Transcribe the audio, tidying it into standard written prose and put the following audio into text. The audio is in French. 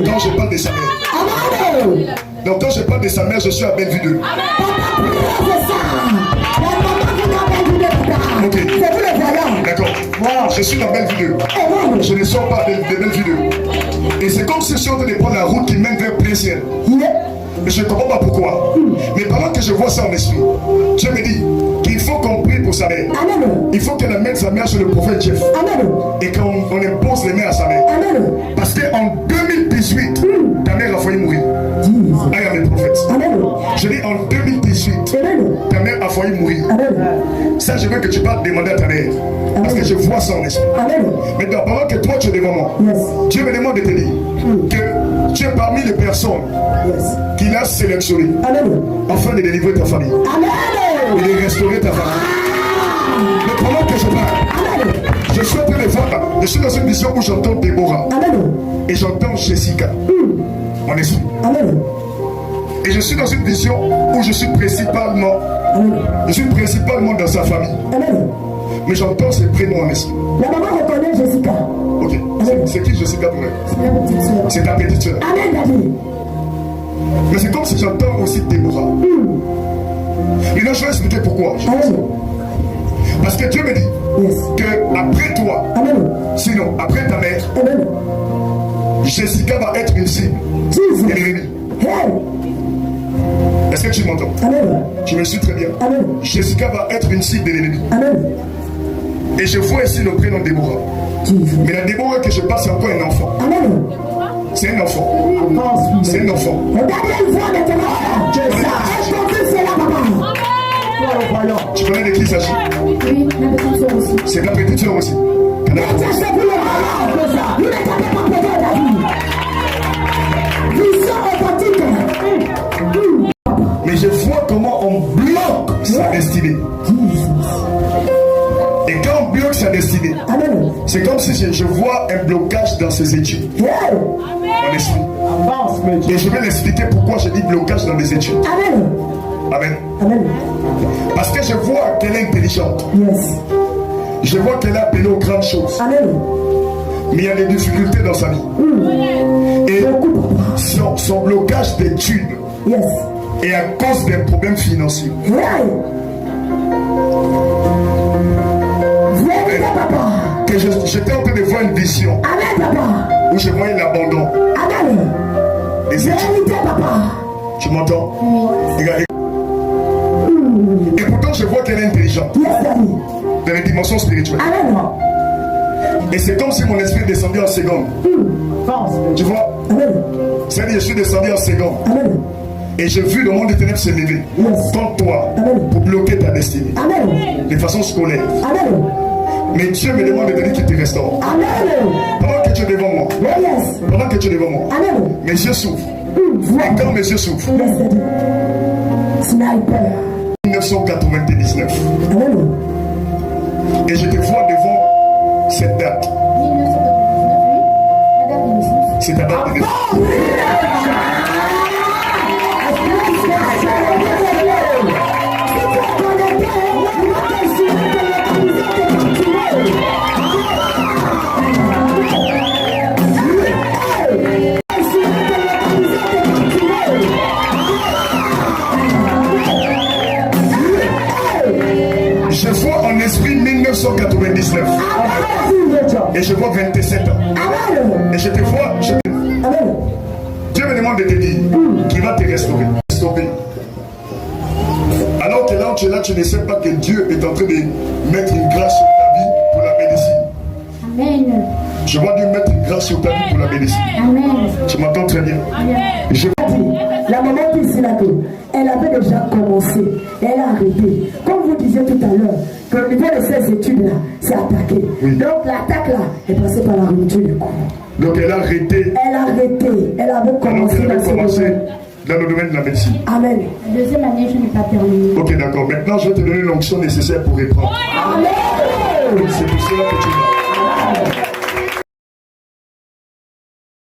Quand je parle de sa mère. Donc quand je parle de sa mère, je suis à Bellevue 2. Ok. D'accord. Je suis dans Bellevue 2. Je ne sors pas de Bellevue 2. Et c'est comme si je suis en train de prendre la route qui mène vers plein ciel. Je ne comprends pas pourquoi. Mais pendant que je vois ça en esprit, Dieu me dit qu'il faut qu'on prie pour sa mère. Il faut qu'elle amène sa mère sur le prophète Jeff. Et qu'on impose les mains à sa mère. Parce qu'en 2018, ta mère a failli mourir. I am a prophet. Je dis en 2018, ta mère a failli mourir. Ça, je veux que tu parles demander à ta mère. Parce que je vois ça en esprit. Maintenant, pendant que toi tu es devant moi, Dieu me demande de te dire que tu es parmi les personnes qu'il a sélectionnées afin de délivrer ta famille et de restaurer ta famille. Mais pendant que je parle, je suis en train de voir, je suis dans une vision où j'entends Déborah et j'entends Jessica, mon esprit. Et je suis dans une vision où je suis principalement dans sa famille. Mais j'entends ses prénoms en esprit. La maman reconnaît Jessica. Ok. C'est qui Jessica pour elle? C'est ta petite soeur. Amen, David. Mais c'est comme si j'entends aussi Déborah. Et là, je vais expliquer pourquoi. Parce que Dieu me dit que après toi, sinon après ta mère, Jessica va être une cible de l'ennemi. Est-ce que tu m'entends? Tu me suis très bien. Jessica va être une cible de l'ennemi. Et je vois ici le prénom Déborah. Mais la Déborah que je parle, c'est encore un enfant. C'est un enfant. C'est un enfant. Tu connais de qui il s'agit? Oui, la petite soeur aussi. C'est la petite soeur aussi. Mais je vois comment on bloque sa destinée. Et quand on bloque sa destinée, c'est comme si je vois un blocage dans ses études. Mon esprit. Et je vais l'expliquer pourquoi je dis blocage dans les études. Amen. Parce que je vois qu'elle est intelligente. Je vois qu'elle est appelée aux grandes choses. Mais il y a des difficultés dans sa vie. Et son blocage d'études est à cause d'un problème financier. Que j'étais en train de voir une vision où je voyais l'abandon des études. Tu m'entends? Et pourtant je vois qu'elle est intelligente dans les dimensions spirituelles. Et c'est comme si mon esprit descendait en seconde. Tu vois? C'est-à-dire je suis descendu en seconde. Et j'ai vu le monde des ténèbres se lever contre toi pour bloquer ta destinée de façon scolaire. Mais Dieu me demande de te dire qu'il te restaure. Pendant que tu es devant moi, mes yeux s'ouvrent. Et quand mes yeux s'ouvrent, 1999. Et je te vois devant cette date. 1999, oui. C'est ta date de naissance. Je vois en esprit 1999. Et je vois 27 ans. Et je te vois. Dieu me demande de te dire qu'il va te restaurer. Alors que là où tu es là, tu ne sais pas que Dieu est en train de mettre une grâce sur ta vie pour la médecine. Amen. Je vois Dieu mettre une grâce sur ta vie pour la médecine. Amen. Tu m'entends très bien? Je... La maman qui est là, elle avait déjà commencé, elle a arrêté. Comme vous disiez tout à l'heure, que le niveau de ces études-là, c'est attaqué. Donc l'attaque là est passée par la rupture du cours. Donc elle a arrêté. Elle avait commencé dans le domaine de la médecine. Amen. La deuxième année, je n'ai pas terminé. Ok, d'accord. Maintenant, je vais te donner l'onction nécessaire pour reprendre. Amen. C'est pour cela que tu vas.